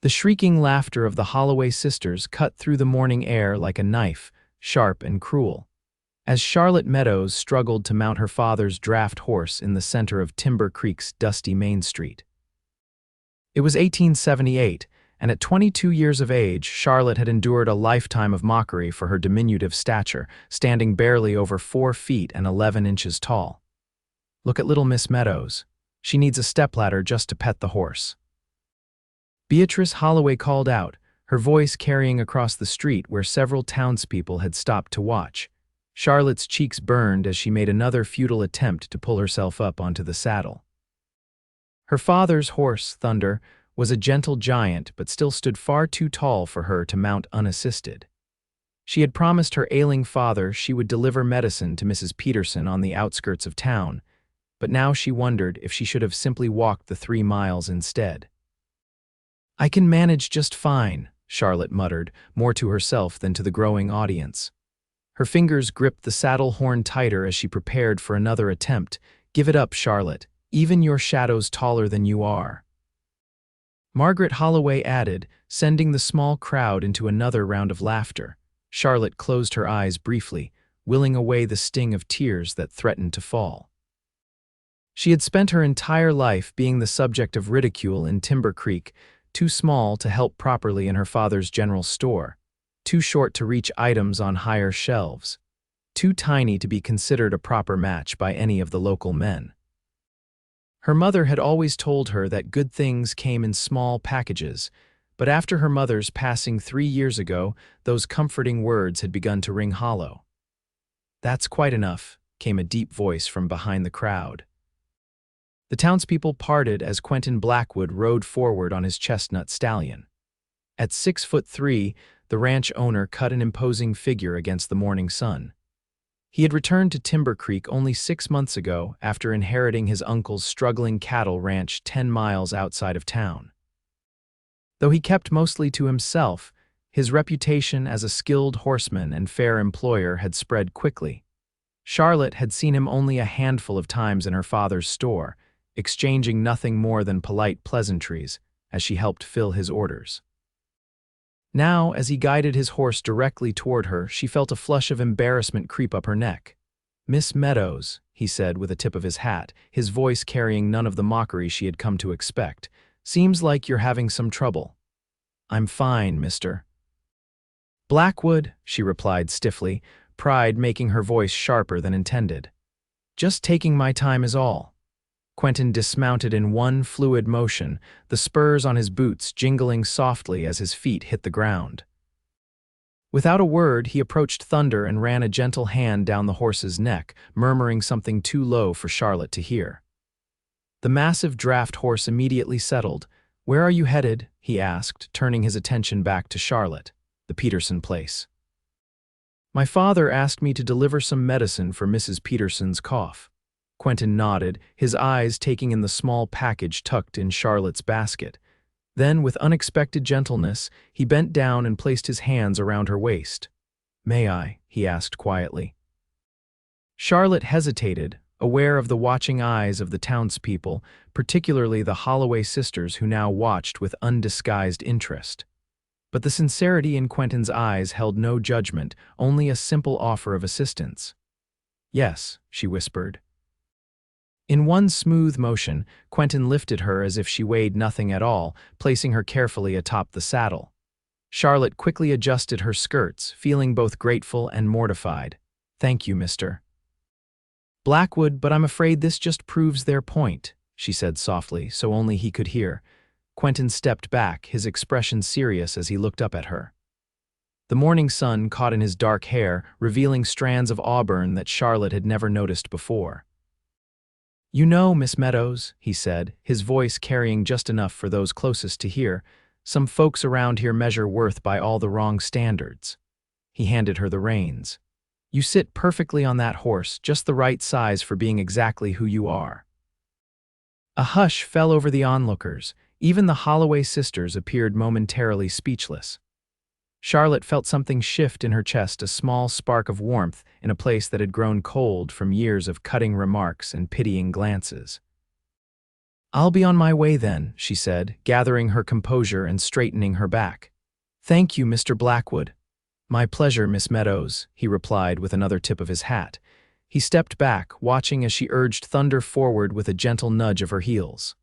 The shrieking laughter of the Holloway sisters cut through the morning air like a knife, sharp and cruel. As Charlotte Meadows struggled to mount her father's draft horse in the center of Timber Creek's dusty Main Street. It was 1878, and at 22 years of age, Charlotte had endured a lifetime of mockery for her diminutive stature, standing barely over 4 feet and 11 inches tall. Look at little Miss Meadows. She needs a stepladder just to pet the horse. Beatrice Holloway called out, her voice carrying across the street where several townspeople had stopped to watch. Charlotte's cheeks burned as she made another futile attempt to pull herself up onto the saddle. Her father's horse, Thunder, was a gentle giant but still stood far too tall for her to mount unassisted. She had promised her ailing father she would deliver medicine to Mrs. Peterson on the outskirts of town, but now she wondered if she should have simply walked the 3 miles instead. "I can manage just fine," Charlotte muttered, more to herself than to the growing audience. Her fingers gripped the saddle horn tighter as she prepared for another attempt. "Give it up, Charlotte. Even your shadow's taller than you are." Margaret Holloway added, sending the small crowd into another round of laughter. Charlotte closed her eyes briefly, willing away the sting of tears that threatened to fall. She had spent her entire life being the subject of ridicule in Timber Creek, too small to help properly in her father's general store, too short to reach items on higher shelves, too tiny to be considered a proper match by any of the local men. Her mother had always told her that good things came in small packages, but after her mother's passing 3 years ago, those comforting words had begun to ring hollow. "That's quite enough," came a deep voice from behind the crowd. The townspeople parted as Quentin Blackwood rode forward on his chestnut stallion. At 6'3", the ranch owner cut an imposing figure against the morning sun. He had returned to Timber Creek only 6 months ago after inheriting his uncle's struggling cattle ranch 10 miles outside of town. Though he kept mostly to himself, his reputation as a skilled horseman and fair employer had spread quickly. Charlotte had seen him only a handful of times in her father's store, exchanging nothing more than polite pleasantries as she helped fill his orders. Now, as he guided his horse directly toward her, she felt a flush of embarrassment creep up her neck. "Miss Meadows," he said with a tip of his hat, his voice carrying none of the mockery she had come to expect, "seems like you're having some trouble." "I'm fine, mister." "Blackwood," she replied stiffly, pride making her voice sharper than intended. "Just taking my time is all." Quentin dismounted in one fluid motion, the spurs on his boots jingling softly as his feet hit the ground. Without a word, he approached Thunder and ran a gentle hand down the horse's neck, murmuring something too low for Charlotte to hear. The massive draft horse immediately settled. "Where are you headed?" he asked, turning his attention back to Charlotte, the Peterson place. "My father asked me to deliver some medicine for Mrs. Peterson's cough." Quentin nodded, his eyes taking in the small package tucked in Charlotte's basket. Then, with unexpected gentleness, he bent down and placed his hands around her waist. "May I?" he asked quietly. Charlotte hesitated, aware of the watching eyes of the townspeople, particularly the Holloway sisters who now watched with undisguised interest. But the sincerity in Quentin's eyes held no judgment, only a simple offer of assistance. "Yes," she whispered. In one smooth motion, Quentin lifted her as if she weighed nothing at all, placing her carefully atop the saddle. Charlotte quickly adjusted her skirts, feeling both grateful and mortified. "Thank you, mister." "Blackwood, but I'm afraid this just proves their point," she said softly, so only he could hear. Quentin stepped back, his expression serious as he looked up at her. The morning sun caught in his dark hair, revealing strands of auburn that Charlotte had never noticed before. "You know, Miss Meadows," he said, his voice carrying just enough for those closest to hear, "some folks around here measure worth by all the wrong standards." He handed her the reins. "You sit perfectly on that horse, just the right size for being exactly who you are." A hush fell over the onlookers. Even the Holloway sisters appeared momentarily speechless. Charlotte felt something shift in her chest, a small spark of warmth in a place that had grown cold from years of cutting remarks and pitying glances. "I'll be on my way then," she said, gathering her composure and straightening her back. "Thank you, Mr. Blackwood." "My pleasure, Miss Meadows," he replied with another tip of his hat. He stepped back, watching as she urged Thunder forward with a gentle nudge of her heels.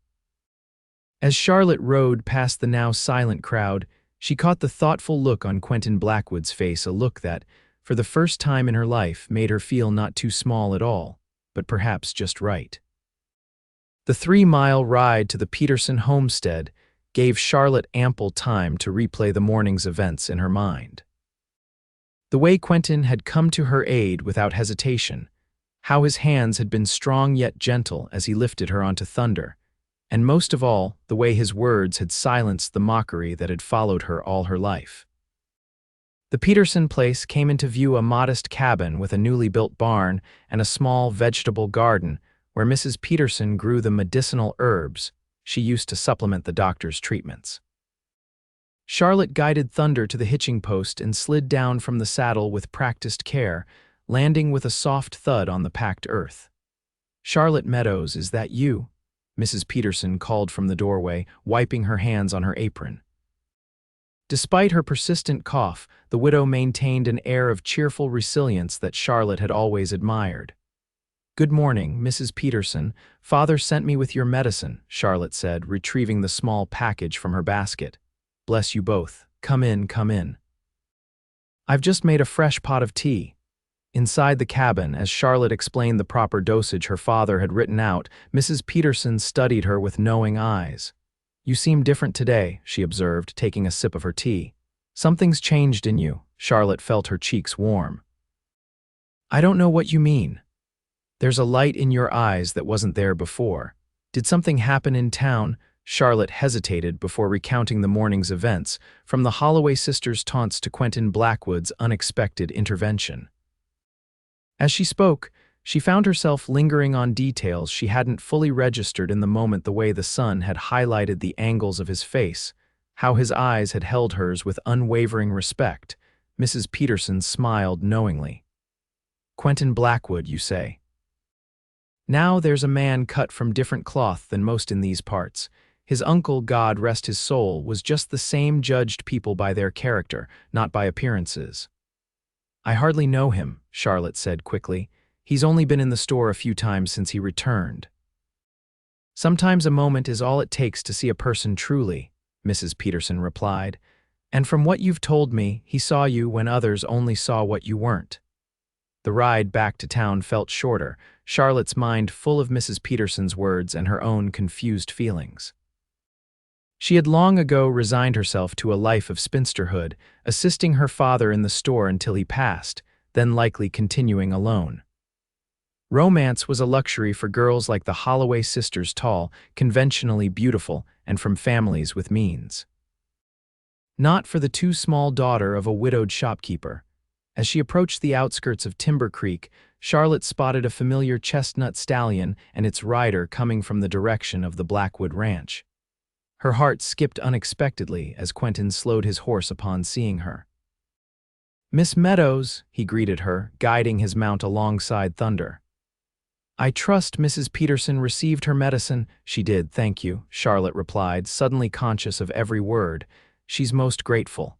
As Charlotte rode past the now silent crowd, she caught the thoughtful look on Quentin Blackwood's face, a look that, for the first time in her life, made her feel not too small at all, but perhaps just right. The 3-mile ride to the Peterson homestead gave Charlotte ample time to replay the morning's events in her mind. The way Quentin had come to her aid without hesitation, how his hands had been strong yet gentle as he lifted her onto Thunder, and most of all, the way his words had silenced the mockery that had followed her all her life. The Peterson place came into view, a modest cabin with a newly built barn and a small vegetable garden where Mrs. Peterson grew the medicinal herbs she used to supplement the doctor's treatments. Charlotte guided Thunder to the hitching post and slid down from the saddle with practiced care, landing with a soft thud on the packed earth. "Charlotte Meadows, is that you?" Mrs. Peterson called from the doorway, wiping her hands on her apron. Despite her persistent cough, the widow maintained an air of cheerful resilience that Charlotte had always admired. "Good morning, Mrs. Peterson. Father sent me with your medicine," Charlotte said, retrieving the small package from her basket. "Bless you both. Come in, come in. I've just made a fresh pot of tea." Inside the cabin, as Charlotte explained the proper dosage her father had written out, Mrs. Peterson studied her with knowing eyes. "You seem different today," she observed, taking a sip of her tea. "Something's changed in you." Charlotte felt her cheeks warm. "I don't know what you mean. There's a light in your eyes that wasn't there before. Did something happen in town?" Charlotte hesitated before recounting the morning's events, from the Holloway sisters' taunts to Quentin Blackwood's unexpected intervention. As she spoke, she found herself lingering on details she hadn't fully registered in the moment, the way the sun had highlighted the angles of his face, how his eyes had held hers with unwavering respect. Mrs. Peterson smiled knowingly. "Quentin Blackwood, you say? Now there's a man cut from different cloth than most in these parts. His uncle, God rest his soul, was just the same, judged people by their character, not by appearances." "I hardly know him," Charlotte said quickly. "He's only been in the store a few times since he returned." "Sometimes a moment is all it takes to see a person truly," Mrs. Peterson replied. "And from what you've told me, he saw you when others only saw what you weren't." The ride back to town felt shorter, Charlotte's mind full of Mrs. Peterson's words and her own confused feelings. She had long ago resigned herself to a life of spinsterhood, assisting her father in the store until he passed, then likely continuing alone. Romance was a luxury for girls like the Holloway sisters, tall, conventionally beautiful, and from families with means. Not for the too small daughter of a widowed shopkeeper. As she approached the outskirts of Timber Creek, Charlotte spotted a familiar chestnut stallion and its rider coming from the direction of the Blackwood Ranch. Her heart skipped unexpectedly as Quentin slowed his horse upon seeing her. "Miss Meadows," he greeted her, guiding his mount alongside Thunder. "I trust Mrs. Peterson received her medicine." "She did, thank you," Charlotte replied, suddenly conscious of every word. "She's most grateful."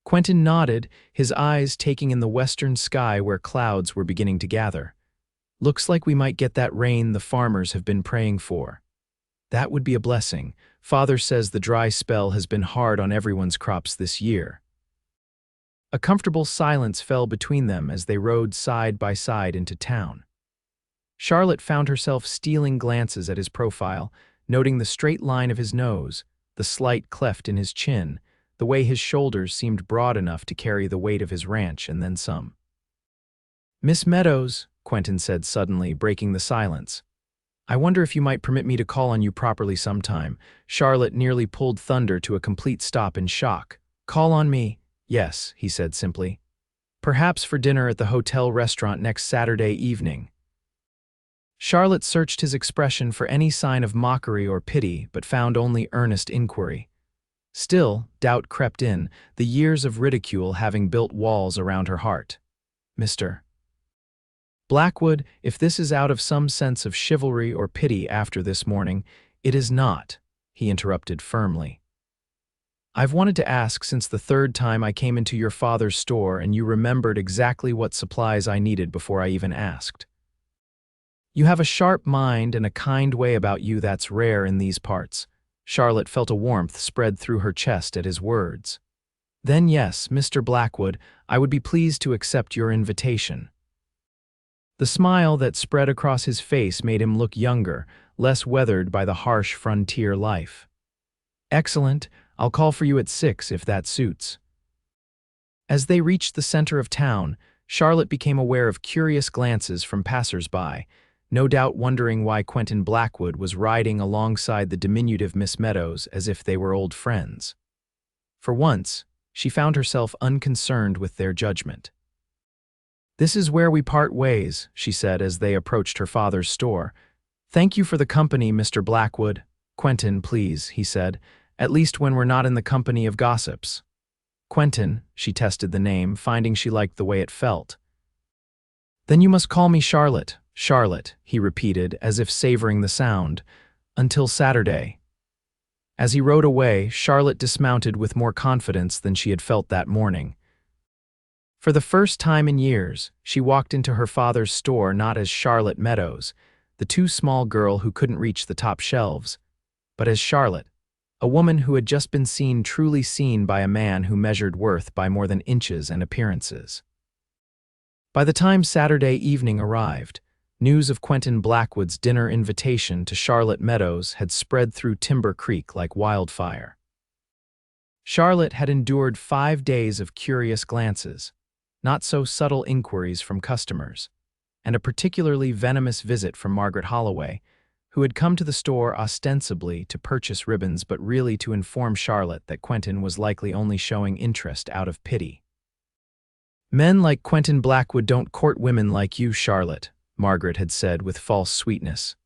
Quentin nodded, his eyes taking in the western sky where clouds were beginning to gather. "Looks like we might get that rain the farmers have been praying for." "That would be a blessing. Father says the dry spell has been hard on everyone's crops this year." A comfortable silence fell between them as they rode side by side into town. Charlotte found herself stealing glances at his profile, noting the straight line of his nose, the slight cleft in his chin, the way his shoulders seemed broad enough to carry the weight of his ranch and then some. "Miss Meadows," Quentin said suddenly, breaking the silence. "I wonder if you might permit me to call on you properly sometime." Charlotte nearly pulled Thunder to a complete stop in shock. "Call on me?" "Yes," he said simply. "Perhaps for dinner at the hotel restaurant next Saturday evening." Charlotte searched his expression for any sign of mockery or pity, but found only earnest inquiry. Still, doubt crept in, the years of ridicule having built walls around her heart. "Mr. Blackwood, if this is out of some sense of chivalry or pity after this morning, it is not, he interrupted firmly. I've wanted to ask since the third time I came into your father's store and you remembered exactly what supplies I needed before I even asked. You have a sharp mind and a kind way about you that's rare in these parts. Charlotte felt a warmth spread through her chest at his words. Then yes, Mr. Blackwood, I would be pleased to accept your invitation. The smile that spread across his face made him look younger, less weathered by the harsh frontier life. Excellent, I'll call for you at 6 if that suits. As they reached the center of town, Charlotte became aware of curious glances from passers-by, no doubt wondering why Quentin Blackwood was riding alongside the diminutive Miss Meadows as if they were old friends. For once, she found herself unconcerned with their judgment. This is where we part ways, she said as they approached her father's store. Thank you for the company, Mr. Blackwood. Quentin, please, he said, at least when we're not in the company of gossips. Quentin, she tested the name, finding she liked the way it felt. Then you must call me Charlotte. Charlotte, he repeated, as if savoring the sound. Until Saturday. As he rode away, Charlotte dismounted with more confidence than she had felt that morning. For the first time in years, she walked into her father's store not as Charlotte Meadows, the too small girl who couldn't reach the top shelves, but as Charlotte, a woman who had just been truly seen by a man who measured worth by more than inches and appearances. By the time Saturday evening arrived, news of Quentin Blackwood's dinner invitation to Charlotte Meadows had spread through Timber Creek like wildfire. Charlotte had endured 5 days of curious glances, not so subtle inquiries from customers, and a particularly venomous visit from Margaret Holloway, who had come to the store ostensibly to purchase ribbons but really to inform Charlotte that Quentin was likely only showing interest out of pity. Men like Quentin Blackwood don't court women like you, Charlotte, Margaret had said with false sweetness.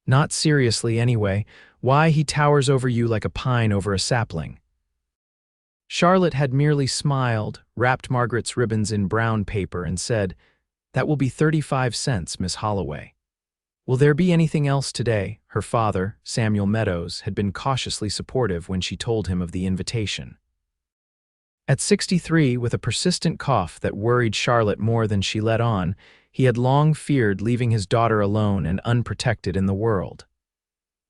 Not seriously, anyway. Why, he towers over you like a pine over a sapling. Charlotte had merely smiled, wrapped Margaret's ribbons in brown paper, and said, That will be 35 cents, Miss Holloway. Will there be anything else today? Her father, Samuel Meadows, had been cautiously supportive when she told him of the invitation. At 63, with a persistent cough that worried Charlotte more than she let on, he had long feared leaving his daughter alone and unprotected in the world.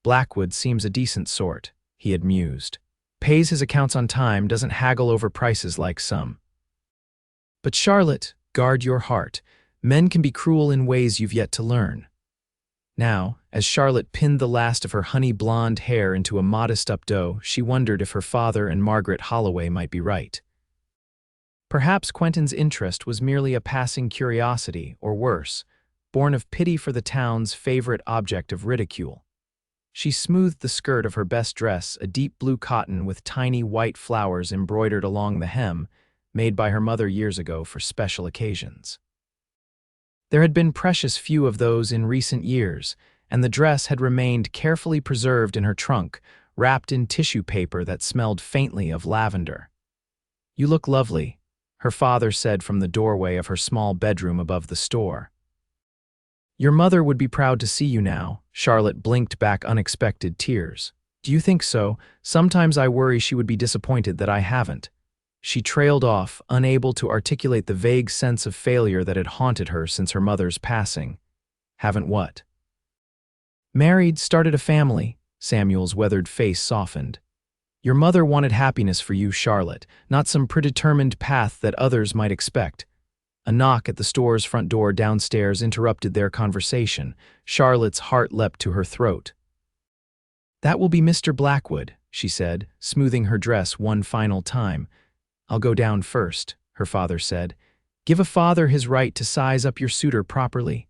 Blackwood seems a decent sort, he had mused. Pays his accounts on time, doesn't haggle over prices like some. But Charlotte, guard your heart. Men can be cruel in ways you've yet to learn. Now, as Charlotte pinned the last of her honey-blonde hair into a modest updo, she wondered if her father and Margaret Holloway might be right. Perhaps Quentin's interest was merely a passing curiosity, or worse, born of pity for the town's favorite object of ridicule. She smoothed the skirt of her best dress, a deep blue cotton with tiny white flowers embroidered along the hem, made by her mother years ago for special occasions. There had been precious few of those in recent years, and the dress had remained carefully preserved in her trunk, wrapped in tissue paper that smelled faintly of lavender. You look lovely, her father said from the doorway of her small bedroom above the store. Your mother would be proud to see you now. Charlotte blinked back unexpected tears. Do you think so? Sometimes I worry she would be disappointed that I haven't. She trailed off, unable to articulate the vague sense of failure that had haunted her since her mother's passing. Haven't what? Married, started a family. Samuel's weathered face softened. Your mother wanted happiness for you, Charlotte, not some predetermined path that others might expect. A knock at the store's front door downstairs interrupted their conversation. Charlotte's heart leapt to her throat. That will be Mr. Blackwood, she said, smoothing her dress one final time. I'll go down first, her father said. Give a father his right to size up your suitor properly.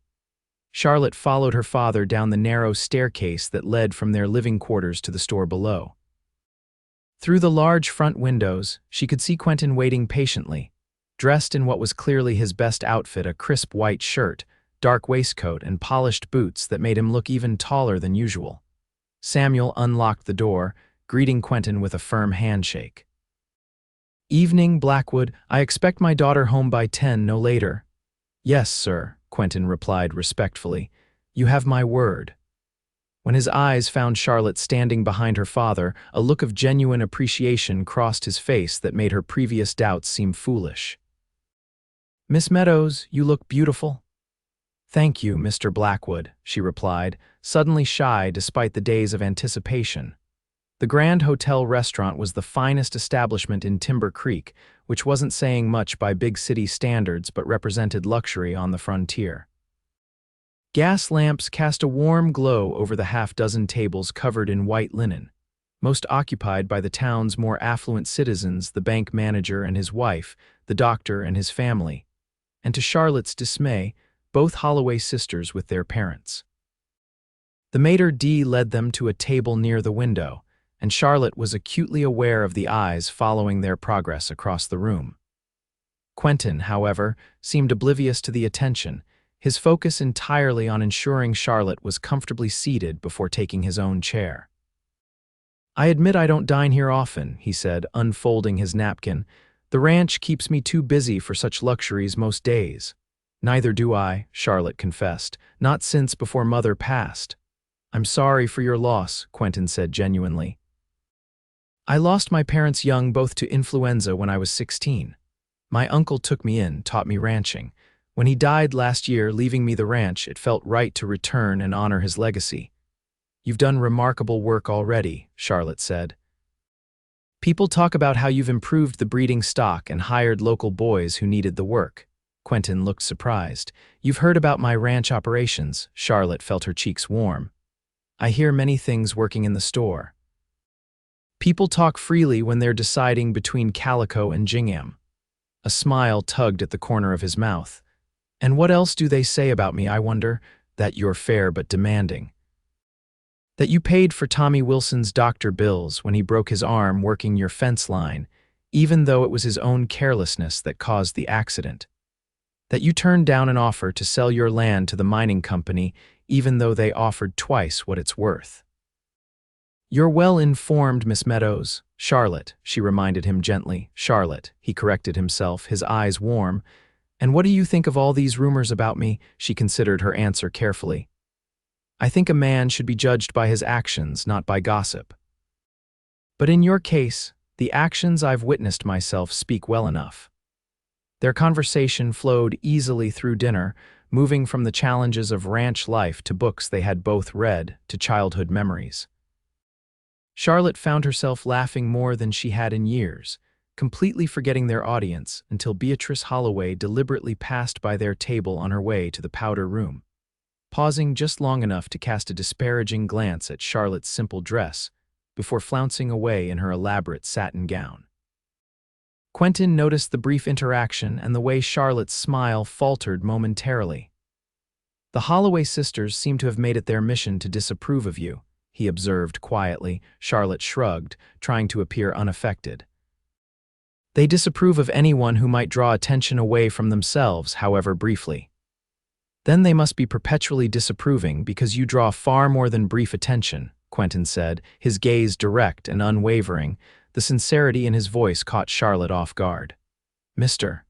Charlotte followed her father down the narrow staircase that led from their living quarters to the store below. Through the large front windows, she could see Quentin waiting patiently, dressed in what was clearly his best outfit, a crisp white shirt, dark waistcoat, and polished boots that made him look even taller than usual. Samuel unlocked the door, greeting Quentin with a firm handshake. Evening, Blackwood. I expect my daughter home by 10, no later. Yes, sir, Quentin replied respectfully. "You have my word." When his eyes found Charlotte standing behind her father, a look of genuine appreciation crossed his face that made her previous doubts seem foolish. "Miss Meadows, you look beautiful." "Thank you, Mr. Blackwood," she replied, suddenly shy despite the days of anticipation. The Grand Hotel restaurant was the finest establishment in Timber Creek, which wasn't saying much by big city standards but represented luxury on the frontier. Gas lamps cast a warm glow over the half-dozen tables covered in white linen, most occupied by the town's more affluent citizens, the bank manager and his wife, the doctor and his family, and to Charlotte's dismay, both Holloway sisters with their parents. The maitre d' led them to a table near the window, and Charlotte was acutely aware of the eyes following their progress across the room. Quentin, however, seemed oblivious to the attention, his focus entirely on ensuring Charlotte was comfortably seated before taking his own chair. "I admit I don't dine here often," he said, unfolding his napkin. "The ranch keeps me too busy for such luxuries most days." "Neither do I," Charlotte confessed, "not since before Mother passed." "I'm sorry for your loss," Quentin said genuinely. "I lost my parents young both to influenza when I was 16. My uncle took me in, taught me ranching. When he died last year, leaving me the ranch, it felt right to return and honor his legacy." "You've done remarkable work already," Charlotte said. "People talk about how you've improved the breeding stock and hired local boys who needed the work." Quentin looked surprised. "You've heard about my ranch operations." Charlotte felt her cheeks warm. "I hear many things working in the store." "People talk freely when they're deciding between calico and gingham." A smile tugged at the corner of his mouth. "And what else do they say about me, I wonder?" "That you're fair but demanding. That you paid for Tommy Wilson's doctor bills when he broke his arm working your fence line, even though it was his own carelessness that caused the accident. That you turned down an offer to sell your land to the mining company, even though they offered twice what it's worth." "You're well-informed, Miss Meadows." "Charlotte," she reminded him gently. "Charlotte," he corrected himself, his eyes warm. "And what do you think of all these rumors about me?" She considered her answer carefully. "I think a man should be judged by his actions, not by gossip. But in your case, the actions I've witnessed myself speak well enough." Their conversation flowed easily through dinner, moving from the challenges of ranch life to books they had both read, to childhood memories. Charlotte found herself laughing more than she had in years, completely forgetting their audience until Beatrice Holloway deliberately passed by their table on her way to the powder room, pausing just long enough to cast a disparaging glance at Charlotte's simple dress before flouncing away in her elaborate satin gown. Quentin noticed the brief interaction and the way Charlotte's smile faltered momentarily. "The Holloway sisters seem to have made it their mission to disapprove of you," he observed quietly. Charlotte shrugged, trying to appear unaffected. "They disapprove of anyone who might draw attention away from themselves, however briefly." "Then they must be perpetually disapproving because you draw far more than brief attention," Quentin said, his gaze direct and unwavering. The sincerity in his voice caught Charlotte off guard. "Mr.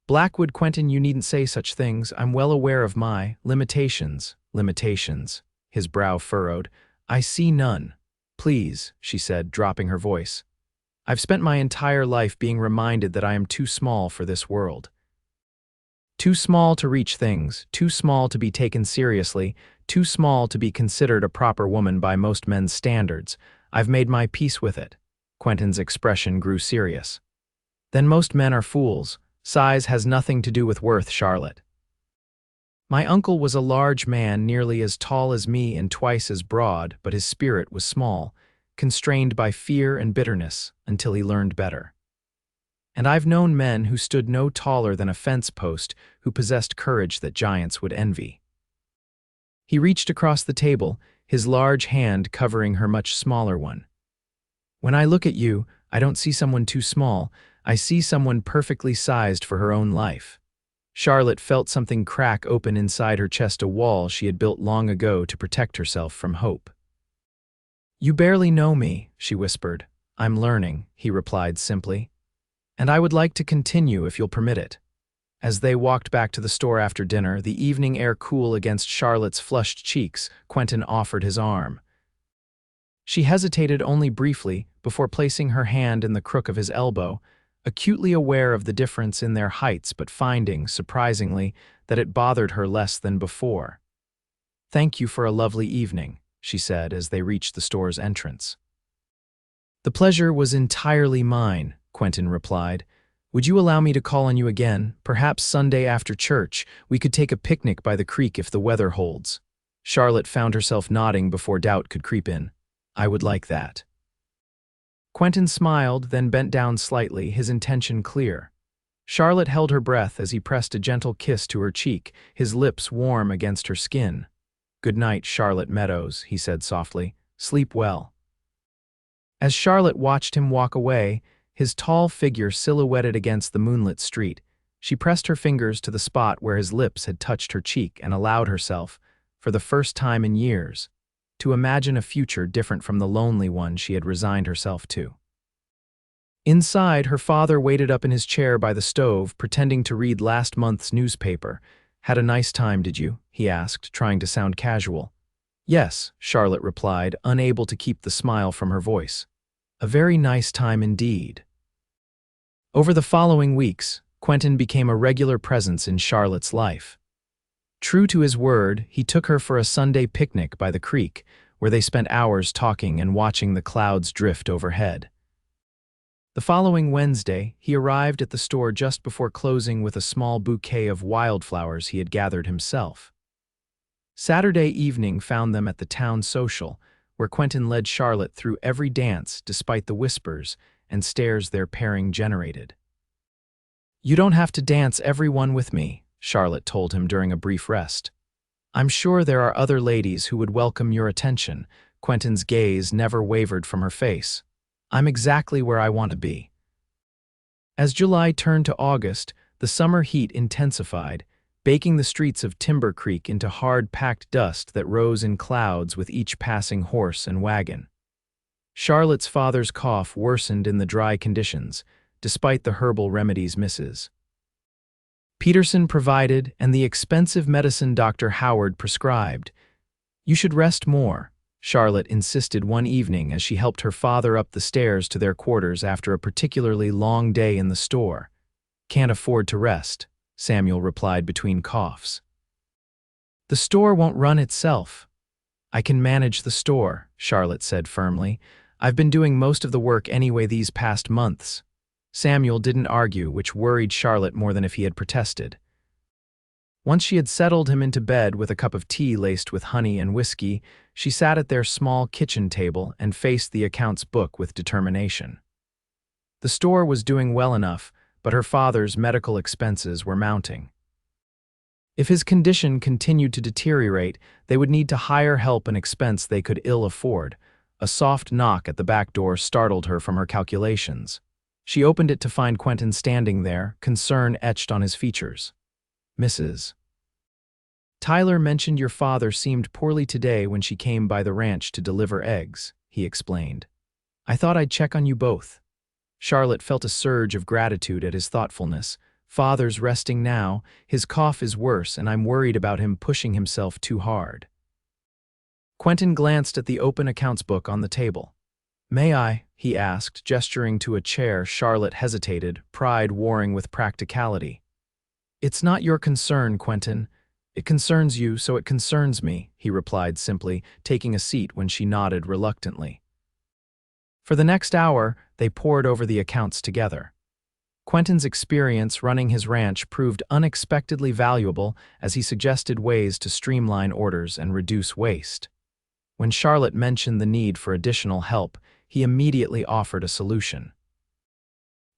Blackwood." "Quentin, you needn't say such things. I'm well aware of my limitations." "Limitations?" His brow furrowed. "I see none." "Please," she said, dropping her voice. "I've spent my entire life being reminded that I am too small for this world. Too small to reach things, too small to be taken seriously, too small to be considered a proper woman by most men's standards. I've made my peace with it." Quentin's expression grew serious. "Then most men are fools. Size has nothing to do with worth, Charlotte. My uncle was a large man, nearly as tall as me and twice as broad, but his spirit was small, constrained by fear and bitterness until he learned better. And I've known men who stood no taller than a fence post, who possessed courage that giants would envy." He reached across the table, his large hand covering her much smaller one. "When I look at you, I don't see someone too small. I see someone perfectly sized for her own life." Charlotte felt something crack open inside her chest, a wall she had built long ago to protect herself from hope. "You barely know me," she whispered. "I'm learning," he replied simply. "And I would like to continue if you'll permit it." As they walked back to the store after dinner, the evening air cool against Charlotte's flushed cheeks, Quentin offered his arm. She hesitated only briefly before placing her hand in the crook of his elbow, acutely aware of the difference in their heights but finding, surprisingly, that it bothered her less than before. "Thank you for a lovely evening," she said as they reached the store's entrance. "The pleasure was entirely mine," Quentin replied. "Would you allow me to call on you again, perhaps Sunday after church? We could take a picnic by the creek if the weather holds." Charlotte found herself nodding before doubt could creep in. "I would like that." Quentin smiled, then bent down slightly, his intention clear. Charlotte held her breath as he pressed a gentle kiss to her cheek, his lips warm against her skin. "Good night, Charlotte Meadows," he said softly. "Sleep well." As Charlotte watched him walk away, his tall figure silhouetted against the moonlit street, she pressed her fingers to the spot where his lips had touched her cheek and allowed herself, for the first time in years, to imagine a future different from the lonely one she had resigned herself to. Inside, her father waited up in his chair by the stove, pretending to read last month's newspaper. "Had a nice time, did you?" he asked, trying to sound casual. "Yes," Charlotte replied, unable to keep the smile from her voice. "A very nice time indeed." Over the following weeks, Quentin became a regular presence in Charlotte's life. True to his word, he took her for a Sunday picnic by the creek, where they spent hours talking and watching the clouds drift overhead. The following Wednesday, he arrived at the store just before closing with a small bouquet of wildflowers he had gathered himself. Saturday evening found them at the town social, where Quentin led Charlotte through every dance despite the whispers and stares their pairing generated. "You don't have to dance every one with me," Charlotte told him during a brief rest. "I'm sure there are other ladies who would welcome your attention." Quentin's gaze never wavered from her face. "I'm exactly where I want to be." As July turned to August, the summer heat intensified, baking the streets of Timber Creek into hard-packed dust that rose in clouds with each passing horse and wagon. Charlotte's father's cough worsened in the dry conditions, despite the herbal remedies' misses. Peterson provided, and the expensive medicine Dr. Howard prescribed. "You should rest more," Charlotte insisted one evening as she helped her father up the stairs to their quarters after a particularly long day in the store. "Can't afford to rest," Samuel replied between coughs. "The store won't run itself." "I can manage the store," Charlotte said firmly. "I've been doing most of the work anyway these past months." Samuel didn't argue, which worried Charlotte more than if he had protested. Once she had settled him into bed with a cup of tea laced with honey and whiskey, she sat at their small kitchen table and faced the accounts book with determination. The store was doing well enough, but her father's medical expenses were mounting. If his condition continued to deteriorate, they would need to hire help, an expense they could ill afford. A soft knock at the back door startled her from her calculations. She opened it to find Quentin standing there, concern etched on his features. "Mrs. Tyler mentioned your father seemed poorly today when she came by the ranch to deliver eggs," he explained. "I thought I'd check on you both." Charlotte felt a surge of gratitude at his thoughtfulness. "Father's resting now, his cough is worse, and I'm worried about him pushing himself too hard." Quentin glanced at the open accounts book on the table. "May I?" he asked, gesturing to a chair. Charlotte hesitated, pride warring with practicality. "It's not your concern, Quentin. It concerns you, so it concerns me," he replied simply, taking a seat when she nodded reluctantly. For the next hour, they pored over the accounts together. Quentin's experience running his ranch proved unexpectedly valuable as he suggested ways to streamline orders and reduce waste. When Charlotte mentioned the need for additional help, he immediately offered a solution.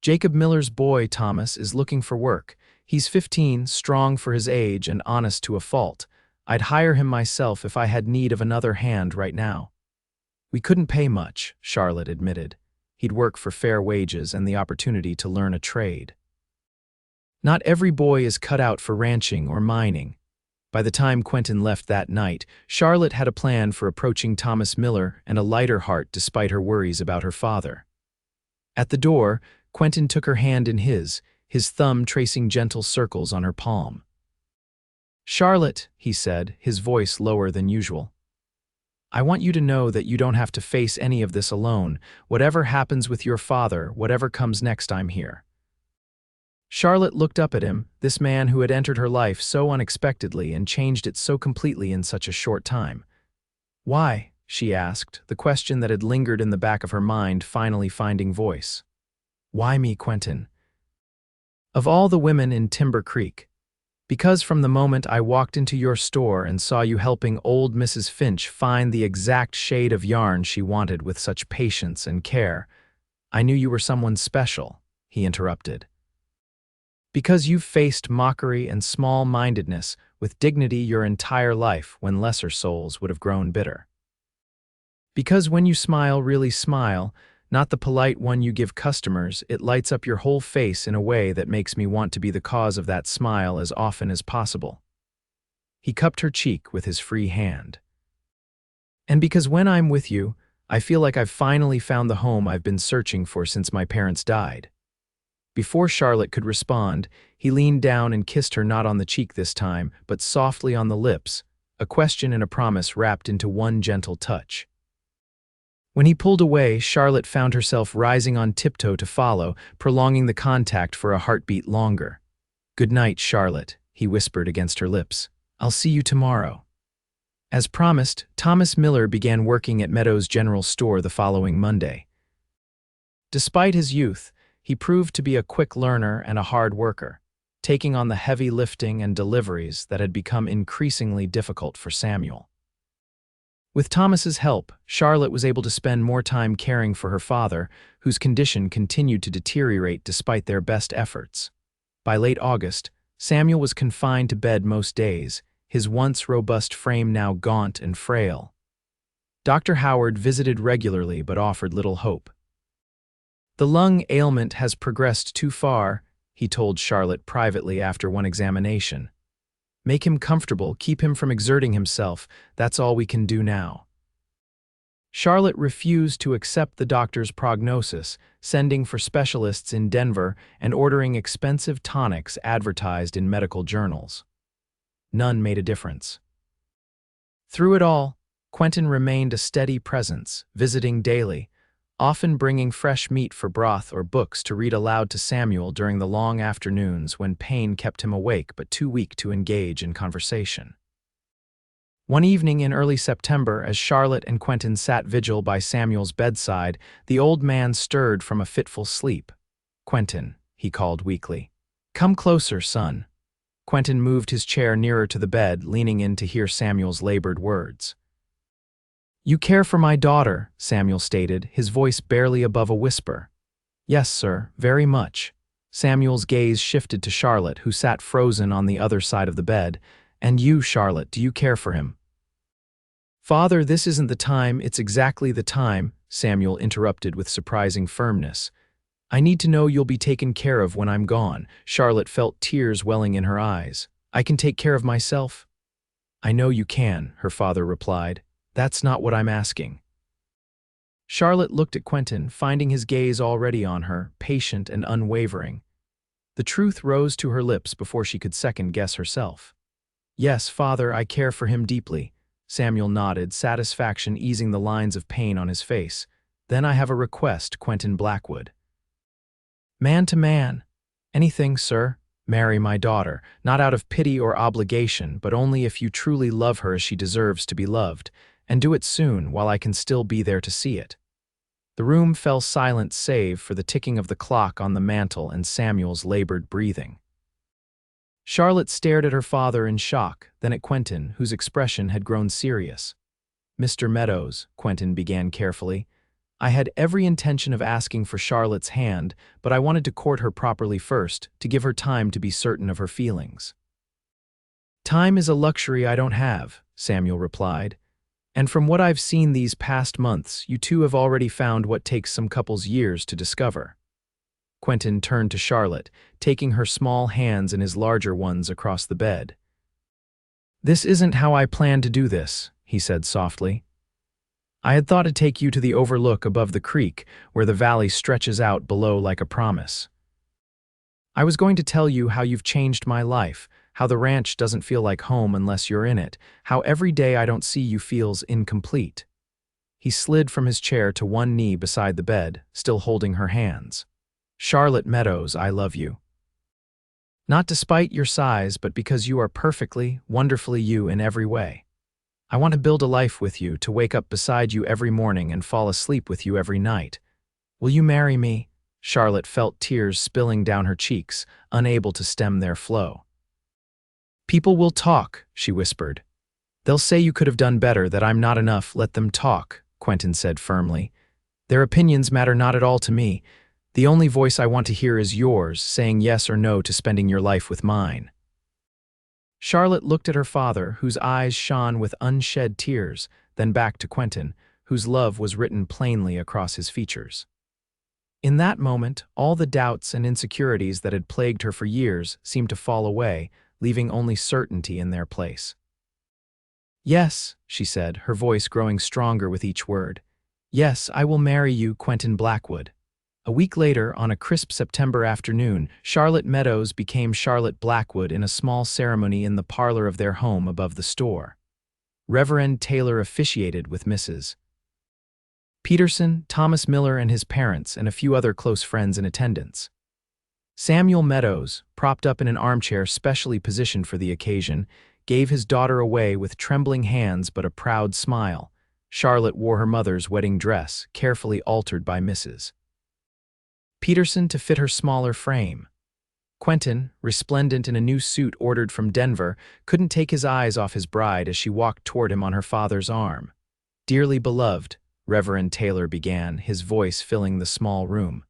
"Jacob Miller's boy, Thomas, is looking for work. He's 15, strong for his age, and honest to a fault. I'd hire him myself if I had need of another hand right now." "We couldn't pay much," Charlotte admitted. "He'd work for fair wages and the opportunity to learn a trade." Not every boy is cut out for ranching or mining. By the time Quentin left that night, Charlotte had a plan for approaching Thomas Miller and a lighter heart despite her worries about her father. At the door, Quentin took her hand in his, his thumb tracing gentle circles on her palm. "Charlotte," he said, his voice lower than usual. "I want you to know that you don't have to face any of this alone. Whatever happens with your father, whatever comes next, I'm here." Charlotte looked up at him, this man who had entered her life so unexpectedly and changed it so completely in such a short time. "Why?" she asked, the question that had lingered in the back of her mind finally finding voice. "Why me, Quentin? Of all the women in Timber Creek. Because from the moment I walked into your store and saw you helping old Mrs. Finch find the exact shade of yarn she wanted with such patience and care, I knew you were someone special," he interrupted. "Because you've faced mockery and small-mindedness with dignity your entire life when lesser souls would have grown bitter. Because when you smile, really smile, not the polite one you give customers, it lights up your whole face in a way that makes me want to be the cause of that smile as often as possible." He cupped her cheek with his free hand. "And because when I'm with you, I feel like I've finally found the home I've been searching for since my parents died." Before Charlotte could respond, he leaned down and kissed her not on the cheek this time, but softly on the lips, a question and a promise wrapped into one gentle touch. When he pulled away, Charlotte found herself rising on tiptoe to follow, prolonging the contact for a heartbeat longer. "Good night, Charlotte," he whispered against her lips. "I'll see you tomorrow." As promised, Thomas Miller began working at Meadows' general store the following Monday. Despite his youth, he proved to be a quick learner and a hard worker, taking on the heavy lifting and deliveries that had become increasingly difficult for Samuel. With Thomas's help, Charlotte was able to spend more time caring for her father, whose condition continued to deteriorate despite their best efforts. By late August, Samuel was confined to bed most days, his once robust frame now gaunt and frail. Dr. Howard visited regularly but offered little hope. "The lung ailment has progressed too far," he told Charlotte privately after one examination. "Make him comfortable, keep him from exerting himself, that's all we can do now." Charlotte refused to accept the doctor's prognosis, sending for specialists in Denver and ordering expensive tonics advertised in medical journals. None made a difference. Through it all, Quentin remained a steady presence, visiting daily, often bringing fresh meat for broth or books to read aloud to Samuel during the long afternoons when pain kept him awake but too weak to engage in conversation. One evening in early September, as Charlotte and Quentin sat vigil by Samuel's bedside, the old man stirred from a fitful sleep. "Quentin," he called weakly. "Come closer, son." Quentin moved his chair nearer to the bed, leaning in to hear Samuel's labored words. "You care for my daughter," Samuel stated, his voice barely above a whisper. "Yes, sir, very much." Samuel's gaze shifted to Charlotte, who sat frozen on the other side of the bed. "And you, Charlotte, do you care for him?" "Father, this isn't the time, it's exactly the time," Samuel interrupted with surprising firmness. "I need to know you'll be taken care of when I'm gone." Charlotte felt tears welling in her eyes. "I can take care of myself." "I know you can," her father replied. "That's not what I'm asking." Charlotte looked at Quentin, finding his gaze already on her, patient and unwavering. The truth rose to her lips before she could second-guess herself. "Yes, Father, I care for him deeply." Samuel nodded, satisfaction easing the lines of pain on his face. "Then I have a request, Quentin Blackwood." "Man to man." "Anything, sir. Marry my daughter, not out of pity or obligation, but only if you truly love her as she deserves to be loved. And do it soon, while I can still be there to see it." The room fell silent save for the ticking of the clock on the mantel and Samuel's labored breathing. Charlotte stared at her father in shock, then at Quentin, whose expression had grown serious. "Mr. Meadows," Quentin began carefully, "I had every intention of asking for Charlotte's hand, but I wanted to court her properly first, to give her time to be certain of her feelings." "Time is a luxury I don't have," Samuel replied. "And from what I've seen these past months, you two have already found what takes some couples years to discover." Quentin turned to Charlotte, taking her small hands in his larger ones across the bed. "This isn't how I planned to do this," he said softly. "I had thought to take you to the overlook above the creek, where the valley stretches out below like a promise." I was going to tell you how you've changed my life, how the ranch doesn't feel like home unless you're in it, how every day I don't see you feels incomplete." He slid from his chair to one knee beside the bed, still holding her hands. "Charlotte Meadows, I love you. Not despite your size, but because you are perfectly, wonderfully you in every way. I want to build a life with you, to wake up beside you every morning and fall asleep with you every night. Will you marry me?" Charlotte felt tears spilling down her cheeks, unable to stem their flow. "People will talk," she whispered. "They'll say you could have done better, that I'm not enough. Let them talk," Quentin said firmly. "Their opinions matter not at all to me. The only voice I want to hear is yours, saying yes or no to spending your life with mine." Charlotte looked at her father, whose eyes shone with unshed tears, then back to Quentin, whose love was written plainly across his features. In that moment, all the doubts and insecurities that had plagued her for years seemed to fall away, leaving only certainty in their place. "Yes," she said, her voice growing stronger with each word. "Yes, I will marry you, Quentin Blackwood." A week later, on a crisp September afternoon, Charlotte Meadows became Charlotte Blackwood in a small ceremony in the parlor of their home above the store. Reverend Taylor officiated with Mrs. Peterson, Thomas Miller and his parents, and a few other close friends in attendance. Samuel Meadows, propped up in an armchair specially positioned for the occasion, gave his daughter away with trembling hands but a proud smile. Charlotte wore her mother's wedding dress, carefully altered by Mrs. Peterson to fit her smaller frame. Quentin, resplendent in a new suit ordered from Denver, couldn't take his eyes off his bride as she walked toward him on her father's arm. "Dearly beloved," Reverend Taylor began, his voice filling the small room.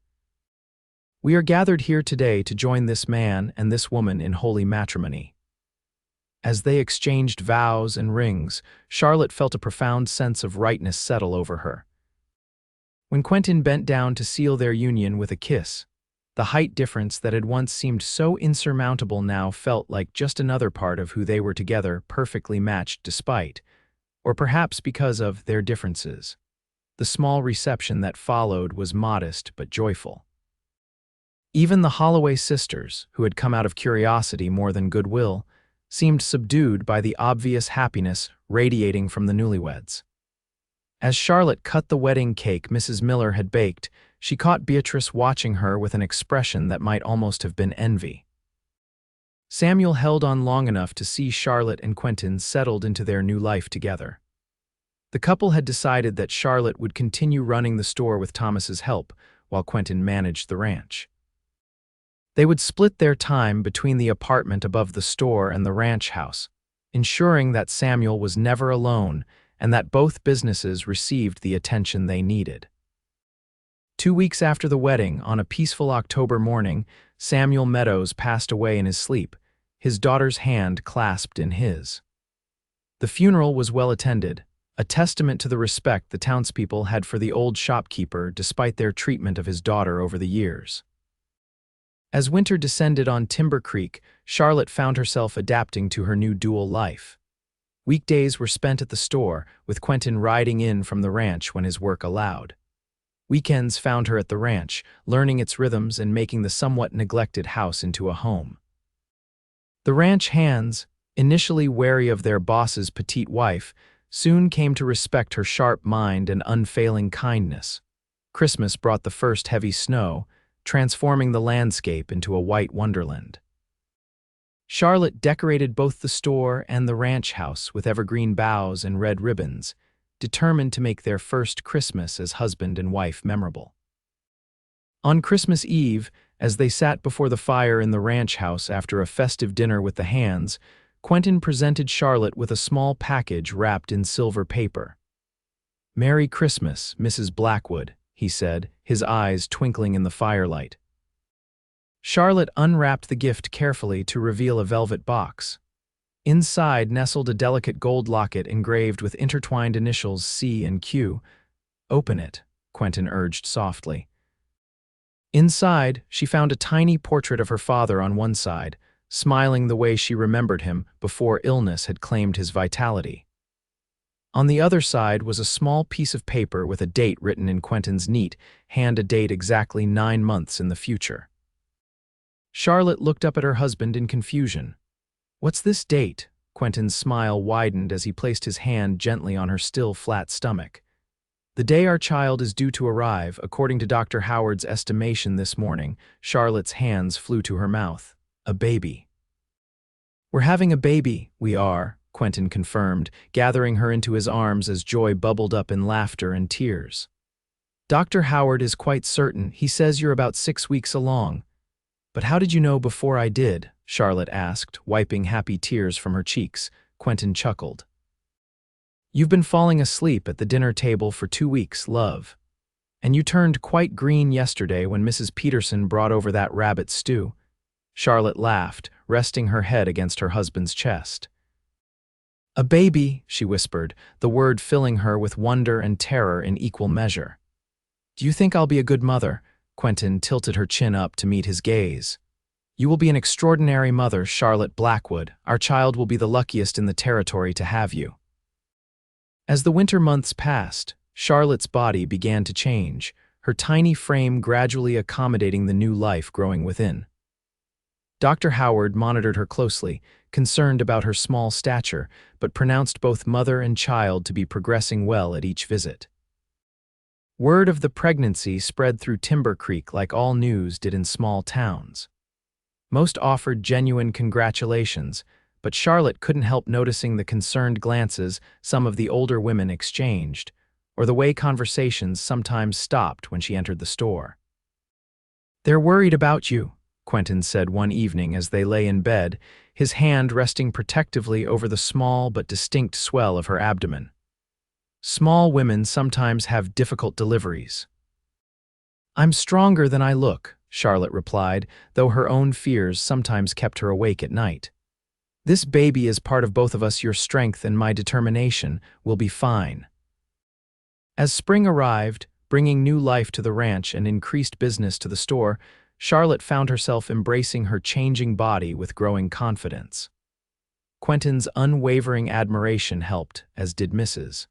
"We are gathered here today to join this man and this woman in holy matrimony." As they exchanged vows and rings, Charlotte felt a profound sense of rightness settle over her. When Quentin bent down to seal their union with a kiss, the height difference that had once seemed so insurmountable now felt like just another part of who they were together, perfectly matched despite, or perhaps because of, their differences. The small reception that followed was modest but joyful. Even the Holloway sisters, who had come out of curiosity more than goodwill, seemed subdued by the obvious happiness radiating from the newlyweds. As Charlotte cut the wedding cake Mrs. Miller had baked, she caught Beatrice watching her with an expression that might almost have been envy. Samuel held on long enough to see Charlotte and Quentin settled into their new life together. The couple had decided that Charlotte would continue running the store with Thomas's help, while Quentin managed the ranch. They would split their time between the apartment above the store and the ranch house, ensuring that Samuel was never alone and that both businesses received the attention they needed. 2 weeks after the wedding, on a peaceful October morning, Samuel Meadows passed away in his sleep, his daughter's hand clasped in his. The funeral was well attended, a testament to the respect the townspeople had for the old shopkeeper despite their treatment of his daughter over the years. As winter descended on Timber Creek, Charlotte found herself adapting to her new dual life. Weekdays were spent at the store, with Quentin riding in from the ranch when his work allowed. Weekends found her at the ranch, learning its rhythms and making the somewhat neglected house into a home. The ranch hands, initially wary of their boss's petite wife, soon came to respect her sharp mind and unfailing kindness. Christmas brought the first heavy snow, transforming the landscape into a white wonderland. Charlotte decorated both the store and the ranch house with evergreen boughs and red ribbons, determined to make their first Christmas as husband and wife memorable. On Christmas Eve, as they sat before the fire in the ranch house after a festive dinner with the hands, Quentin presented Charlotte with a small package wrapped in silver paper. "Merry Christmas, Mrs. Blackwood," he said, his eyes twinkling in the firelight. Charlotte unwrapped the gift carefully to reveal a velvet box. Inside nestled a delicate gold locket engraved with intertwined initials C and Q. "Open it," Quentin urged softly. Inside, she found a tiny portrait of her father on one side, smiling the way she remembered him before illness had claimed his vitality. On the other side was a small piece of paper with a date written in Quentin's neat hand, a date exactly 9 months in the future. Charlotte looked up at her husband in confusion. "What's this date?" Quentin's smile widened as he placed his hand gently on her still flat stomach. "The day our child is due to arrive, according to Dr. Howard's estimation this morning." Charlotte's hands flew to her mouth. "A baby." "We're having a baby, we are," Quentin confirmed, gathering her into his arms as joy bubbled up in laughter and tears. "Dr. Howard is quite certain. He says you're about 6 weeks along." "But how did you know before I did?" Charlotte asked, wiping happy tears from her cheeks. Quentin chuckled. "You've been falling asleep at the dinner table for 2 weeks, love. And you turned quite green yesterday when Mrs. Peterson brought over that rabbit stew." Charlotte laughed, resting her head against her husband's chest. "A baby," she whispered, the word filling her with wonder and terror in equal measure. "Do you think I'll be a good mother?" Quentin tilted her chin up to meet his gaze. "You will be an extraordinary mother, Charlotte Blackwood. Our child will be the luckiest in the territory to have you." As the winter months passed, Charlotte's body began to change, her tiny frame gradually accommodating the new life growing within. Dr. Howard monitored her closely, concerned about her small stature, but pronounced both mother and child to be progressing well at each visit. Word of the pregnancy spread through Timber Creek like all news did in small towns. Most offered genuine congratulations, but Charlotte couldn't help noticing the concerned glances some of the older women exchanged, or the way conversations sometimes stopped when she entered the store. "They're worried about you," Quentin said one evening as they lay in bed, his hand resting protectively over the small but distinct swell of her abdomen. "Small women sometimes have difficult deliveries." "I'm stronger than I look," Charlotte replied, though her own fears sometimes kept her awake at night. "This baby is part of both of us. Your strength and my determination will be fine." As spring arrived, bringing new life to the ranch and increased business to the store, Charlotte found herself embracing her changing body with growing confidence. Quentin's unwavering admiration helped, as did Mrs.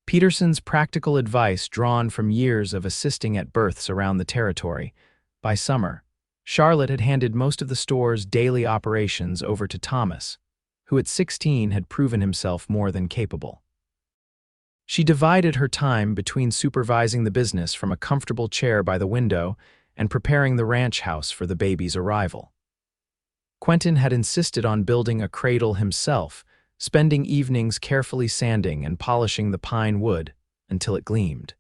Peterson's practical advice drawn from years of assisting at births around the territory. By summer, Charlotte had handed most of the store's daily operations over to Thomas, who at 16 had proven himself more than capable. She divided her time between supervising the business from a comfortable chair by the window and preparing the ranch house for the baby's arrival. Quentin had insisted on building a cradle himself, spending evenings carefully sanding and polishing the pine wood until it gleamed.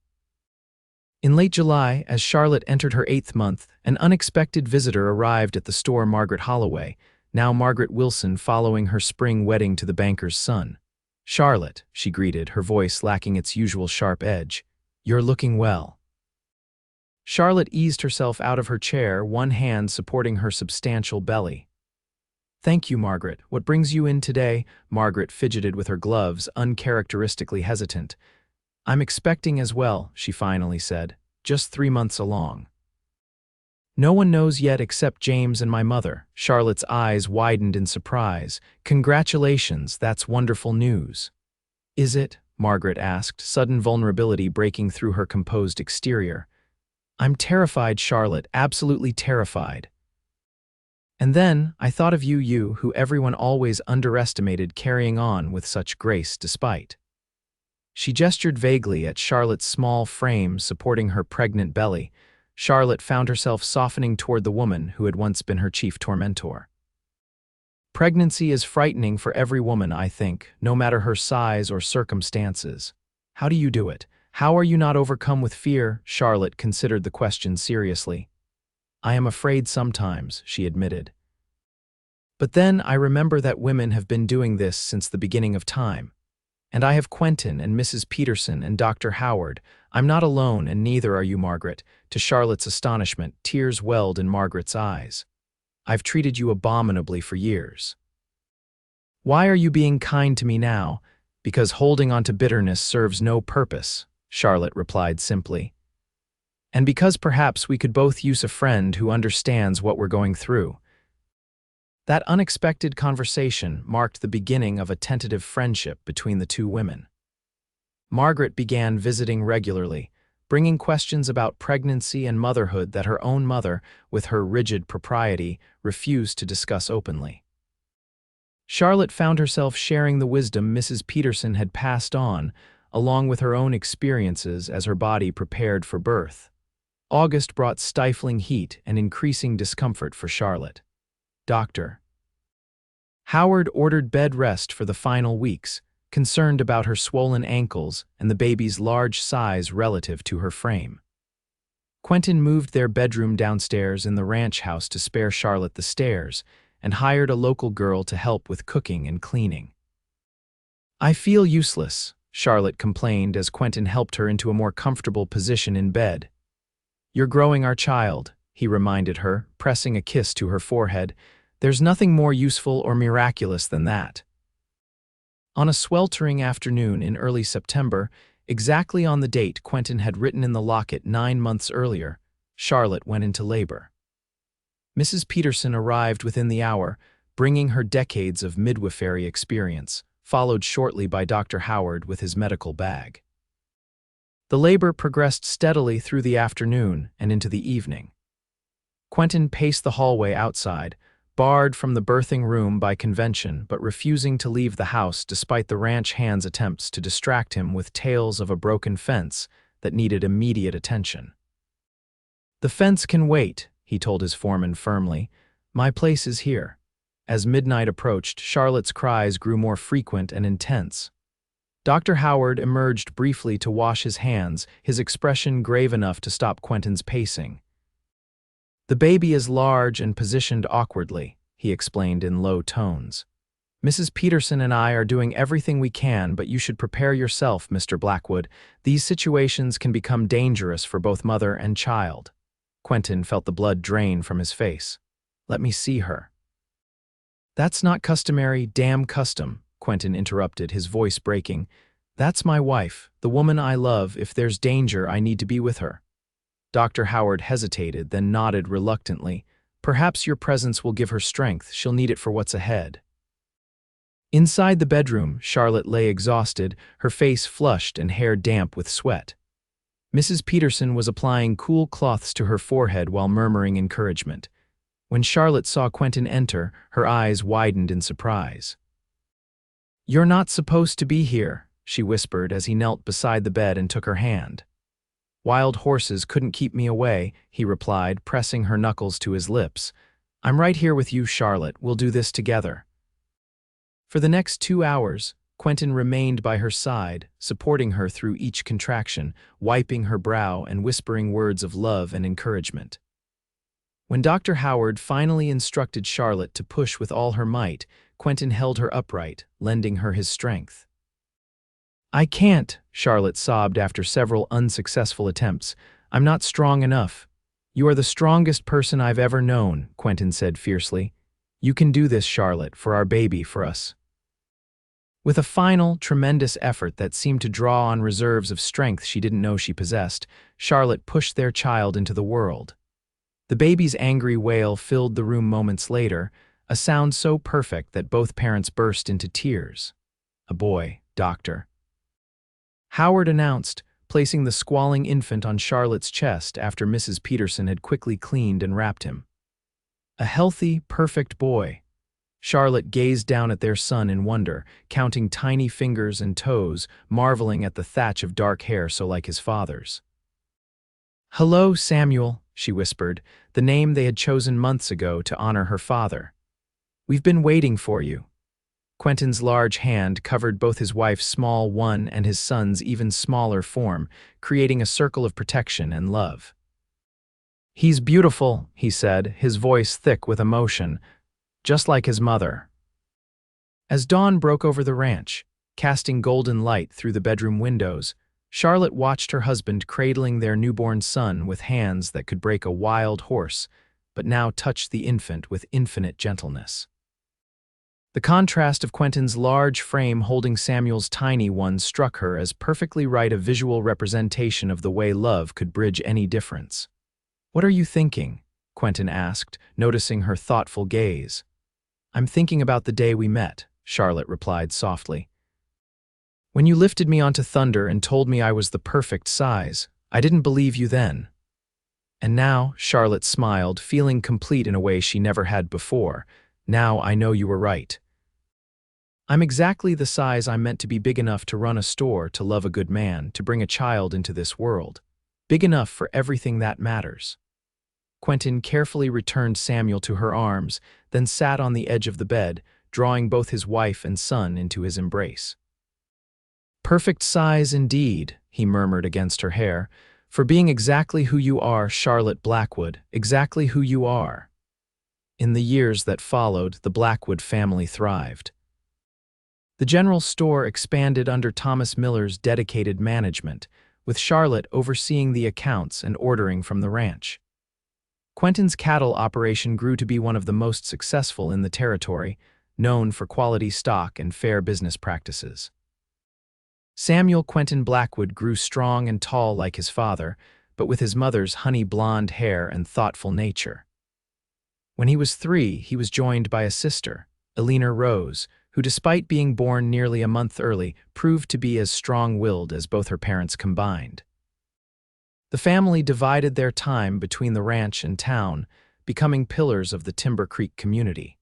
In late July, as Charlotte entered her 8th month, an unexpected visitor arrived at the store. Margaret Holloway, now Margaret Wilson, following her spring wedding to the banker's son. "Charlotte," she greeted, her voice lacking its usual sharp edge, "you're looking well." Charlotte eased herself out of her chair, one hand supporting her substantial belly. "Thank you, Margaret. What brings you in today?" Margaret fidgeted with her gloves, uncharacteristically hesitant. "I'm expecting as well," she finally said, "just 3 months along." "No one knows yet except James and my mother." Charlotte's eyes widened in surprise. "Congratulations, that's wonderful news." "Is it?" Margaret asked, sudden vulnerability breaking through her composed exterior. "I'm terrified, Charlotte, absolutely terrified. And then, I thought of you who everyone always underestimated, carrying on with such grace despite." She gestured vaguely at Charlotte's small frame supporting her pregnant belly. Charlotte found herself softening toward the woman who had once been her chief tormentor. "Pregnancy is frightening for every woman, I think, no matter her size or circumstances. How do you do it? How are you not overcome with fear?" Charlotte considered the question seriously. "I am afraid sometimes," she admitted. "But then I remember that women have been doing this since the beginning of time. And I have Quentin and Mrs. Peterson and Dr. Howard. I'm not alone, and neither are you, Margaret." To Charlotte's astonishment, tears welled in Margaret's eyes. "I've treated you abominably for years." "Why are you being kind to me now?" "Because holding on to bitterness serves no purpose," Charlotte replied simply. "And because perhaps we could both use a friend who understands what we're going through." That unexpected conversation marked the beginning of a tentative friendship between the two women. Margaret began visiting regularly, bringing questions about pregnancy and motherhood that her own mother, with her rigid propriety, refused to discuss openly. Charlotte found herself sharing the wisdom Mrs. Peterson had passed on, along with her own experiences as her body prepared for birth. August brought stifling heat and increasing discomfort for Charlotte. Dr. Howard ordered bed rest for the final weeks, concerned about her swollen ankles and the baby's large size relative to her frame. Quentin moved their bedroom downstairs in the ranch house to spare Charlotte the stairs, and hired a local girl to help with cooking and cleaning. "I feel useless," Charlotte complained as Quentin helped her into a more comfortable position in bed. "You're growing our child," he reminded her, pressing a kiss to her forehead. "There's nothing more useful or miraculous than that." On a sweltering afternoon in early September, exactly on the date Quentin had written in the locket 9 months earlier, Charlotte went into labor. Mrs. Peterson arrived within the hour, bringing her decades of midwifery experience, followed shortly by Dr. Howard with his medical bag. The labor progressed steadily through the afternoon and into the evening. Quentin paced the hallway outside, barred from the birthing room by convention but refusing to leave the house despite the ranch hand's attempts to distract him with tales of a broken fence that needed immediate attention. "The fence can wait," he told his foreman firmly. "My place is here." As midnight approached, Charlotte's cries grew more frequent and intense. Dr. Howard emerged briefly to wash his hands, his expression grave enough to stop Quentin's pacing. "The baby is large and positioned awkwardly," he explained in low tones. "Mrs. Peterson and I are doing everything we can, but you should prepare yourself, Mr. Blackwood. These situations can become dangerous for both mother and child." Quentin felt the blood drain from his face. "Let me see her." "That's not customary, damn custom," Quentin interrupted, his voice breaking. "That's my wife, the woman I love. If there's danger, I need to be with her." Dr. Howard hesitated, then nodded reluctantly. "Perhaps your presence will give her strength. She'll need it for what's ahead." Inside the bedroom, Charlotte lay exhausted, her face flushed and hair damp with sweat. Mrs. Peterson was applying cool cloths to her forehead while murmuring encouragement. When Charlotte saw Quentin enter, her eyes widened in surprise. "You're not supposed to be here," she whispered as he knelt beside the bed and took her hand. "Wild horses couldn't keep me away," he replied, pressing her knuckles to his lips. "I'm right here with you, Charlotte. We'll do this together." For the next 2 hours, Quentin remained by her side, supporting her through each contraction, wiping her brow and whispering words of love and encouragement. When Dr. Howard finally instructed Charlotte to push with all her might, Quentin held her upright, lending her his strength. "I can't," Charlotte sobbed after several unsuccessful attempts. "I'm not strong enough." "You are the strongest person I've ever known," Quentin said fiercely. "You can do this, Charlotte, for our baby, for us." With a final, tremendous effort that seemed to draw on reserves of strength she didn't know she possessed, Charlotte pushed their child into the world. The baby's angry wail filled the room moments later, a sound so perfect that both parents burst into tears. "A boy, Doctor Howard announced, placing the squalling infant on Charlotte's chest after Mrs. Peterson had quickly cleaned and wrapped him. "A healthy, perfect boy." Charlotte gazed down at their son in wonder, counting tiny fingers and toes, marveling at the thatch of dark hair so like his father's. "Hello, Samuel," she whispered, the name they had chosen months ago to honor her father. "We've been waiting for you." Quentin's large hand covered both his wife's small one and his son's even smaller form, creating a circle of protection and love. "He's beautiful," he said, his voice thick with emotion, "just like his mother." As dawn broke over the ranch, casting golden light through the bedroom windows, Charlotte watched her husband cradling their newborn son with hands that could break a wild horse, but now touched the infant with infinite gentleness. The contrast of Quentin's large frame holding Samuel's tiny one struck her as perfectly right, a visual representation of the way love could bridge any difference. "What are you thinking?" Quentin asked, noticing her thoughtful gaze. "I'm thinking about the day we met," Charlotte replied softly. "When you lifted me onto Thunder and told me I was the perfect size, I didn't believe you then. And now, Charlotte smiled, feeling complete in a way she never had before. Now I know you were right. I'm exactly the size I'm meant to be, big enough to run a store, to love a good man, to bring a child into this world. Big enough for everything that matters. Quentin carefully returned Samuel to her arms, then sat on the edge of the bed, drawing both his wife and son into his embrace. Perfect size indeed, he murmured against her hair, for being exactly who you are, Charlotte Blackwood, exactly who you are. In the years that followed, the Blackwood family thrived. The general store expanded under Thomas Miller's dedicated management, with Charlotte overseeing the accounts and ordering from the ranch. Quentin's cattle operation grew to be one of the most successful in the territory, known for quality stock and fair business practices. Samuel Quentin Blackwood grew strong and tall like his father, but with his mother's honey blonde hair and thoughtful nature. When he was 3, he was joined by a sister, Eleanor Rose, who, despite being born nearly a month early, proved to be as strong-willed as both her parents combined. The family divided their time between the ranch and town, becoming pillars of the Timber Creek community.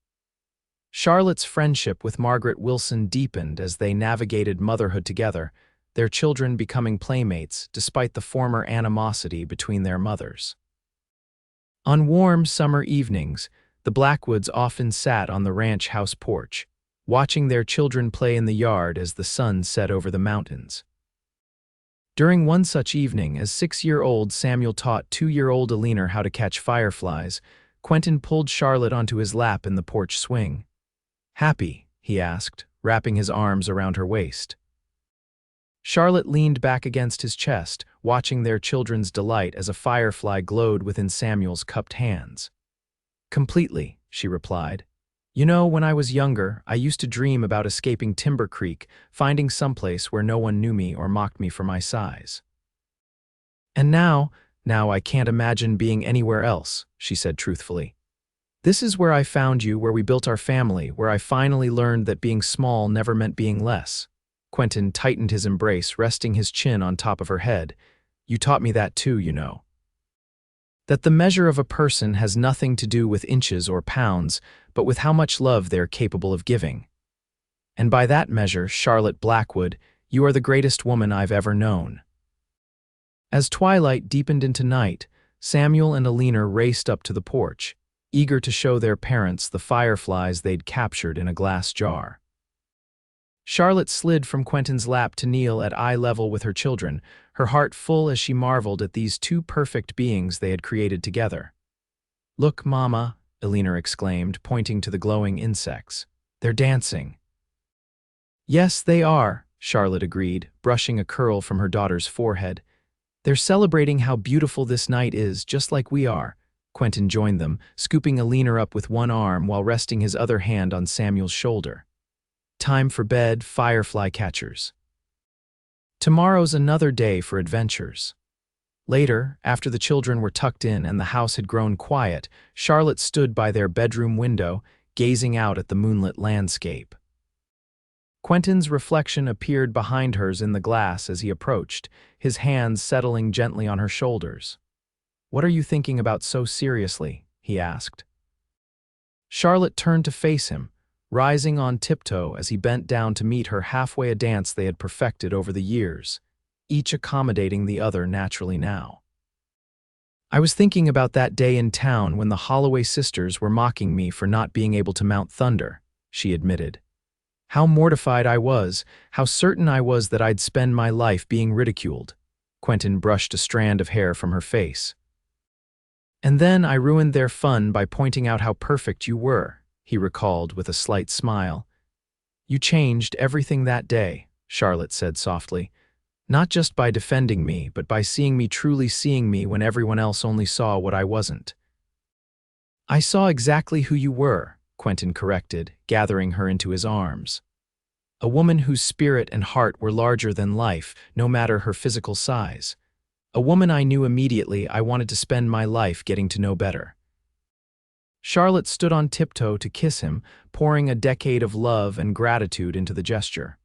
Charlotte's friendship with Margaret Wilson deepened as they navigated motherhood together, their children becoming playmates despite the former animosity between their mothers. On warm summer evenings, the Blackwoods often sat on the ranch house porch, watching their children play in the yard as the sun set over the mountains. During one such evening, as 6-year-old Samuel taught 2-year-old Eleanor how to catch fireflies, Quentin pulled Charlotte onto his lap in the porch swing. "Happy?" he asked, wrapping his arms around her waist. Charlotte leaned back against his chest, watching their children's delight as a firefly glowed within Samuel's cupped hands. "Completely," she replied. "You know, when I was younger, I used to dream about escaping Timber Creek, finding someplace where no one knew me or mocked me for my size. And now I can't imagine being anywhere else," she said truthfully. "This is where I found you, where we built our family, where I finally learned that being small never meant being less." Quentin tightened his embrace, resting his chin on top of her head. "You taught me that too, you know. That the measure of a person has nothing to do with inches or pounds, but with how much love they're capable of giving. And by that measure, Charlotte Blackwood, you are the greatest woman I've ever known." As twilight deepened into night, Samuel and Eleanor raced up to the porch, eager to show their parents the fireflies they'd captured in a glass jar. Charlotte slid from Quentin's lap to kneel at eye level with her children, her heart full as she marveled at these two perfect beings they had created together. "Look, Mama," Eleanor exclaimed, pointing to the glowing insects. "They're dancing." "Yes, they are," Charlotte agreed, brushing a curl from her daughter's forehead. "They're celebrating how beautiful this night is, just like we are." Quentin joined them, scooping Eleanor up with one arm while resting his other hand on Samuel's shoulder. "Time for bed, firefly catchers. Tomorrow's another day for adventures." Later, after the children were tucked in and the house had grown quiet, Charlotte stood by their bedroom window, gazing out at the moonlit landscape. Quentin's reflection appeared behind hers in the glass as he approached, his hands settling gently on her shoulders. "What are you thinking about so seriously?" he asked. Charlotte turned to face him, rising on tiptoe as he bent down to meet her halfway, a dance they had perfected over the years, each accommodating the other naturally now. "I was thinking about that day in town when the Holloway sisters were mocking me for not being able to mount Thunder," she admitted. "How mortified I was, how certain I was that I'd spend my life being ridiculed." Quentin brushed a strand of hair from her face. "And then I ruined their fun by pointing out how perfect you were," he recalled with a slight smile. "You changed everything that day," Charlotte said softly. "Not just by defending me, but by seeing me, truly seeing me when everyone else only saw what I wasn't." "I saw exactly who you were," Quentin corrected, gathering her into his arms. "A woman whose spirit and heart were larger than life, no matter her physical size. A woman I knew immediately I wanted to spend my life getting to know better." Charlotte stood on tiptoe to kiss him, pouring a decade of love and gratitude into the gesture.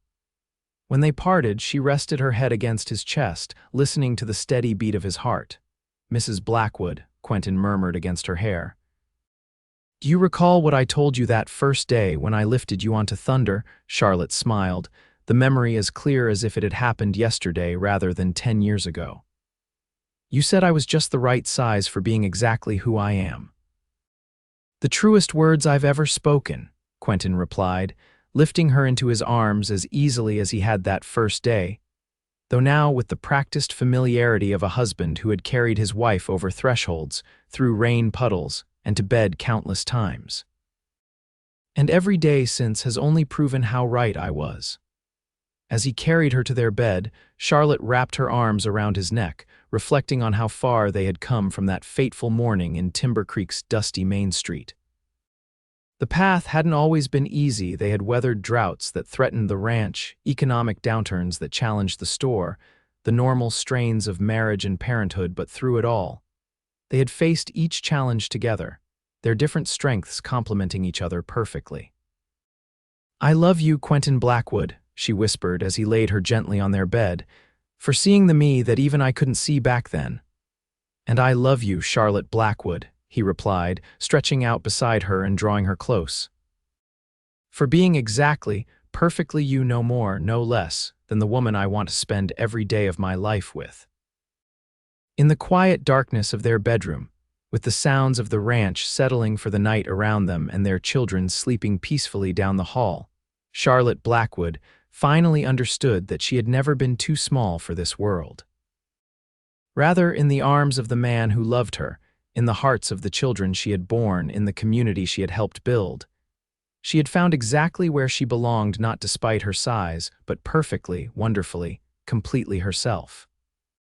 When they parted, she rested her head against his chest, listening to the steady beat of his heart. "Mrs. Blackwood," Quentin murmured against her hair. "Do you recall what I told you that first day when I lifted you onto Thunder?" Charlotte smiled, the memory as clear as if it had happened yesterday rather than 10 years ago. "You said I was just the right size for being exactly who I am." "The truest words I've ever spoken," Quentin replied, lifting her into his arms as easily as he had that first day, though now with the practiced familiarity of a husband who had carried his wife over thresholds, through rain puddles, and to bed countless times. "And every day since has only proven how right I was." As he carried her to their bed, Charlotte wrapped her arms around his neck, reflecting on how far they had come from that fateful morning in Timber Creek's dusty Main Street. The path hadn't always been easy. They had weathered droughts that threatened the ranch, economic downturns that challenged the store, the normal strains of marriage and parenthood, but through it all, they had faced each challenge together, their different strengths complementing each other perfectly. "I love you, Quentin Blackwood," she whispered as he laid her gently on their bed, "for seeing the me that even I couldn't see back then." "And I love you, Charlotte Blackwood," he replied, stretching out beside her and drawing her close. "For being exactly, perfectly you, no more, no less, than the woman I want to spend every day of my life with." In the quiet darkness of their bedroom, with the sounds of the ranch settling for the night around them and their children sleeping peacefully down the hall, Charlotte Blackwood finally understood that she had never been too small for this world. Rather, in the arms of the man who loved her, in the hearts of the children she had borne, in the community she had helped build, she had found exactly where she belonged, not despite her size, but perfectly, wonderfully, completely herself.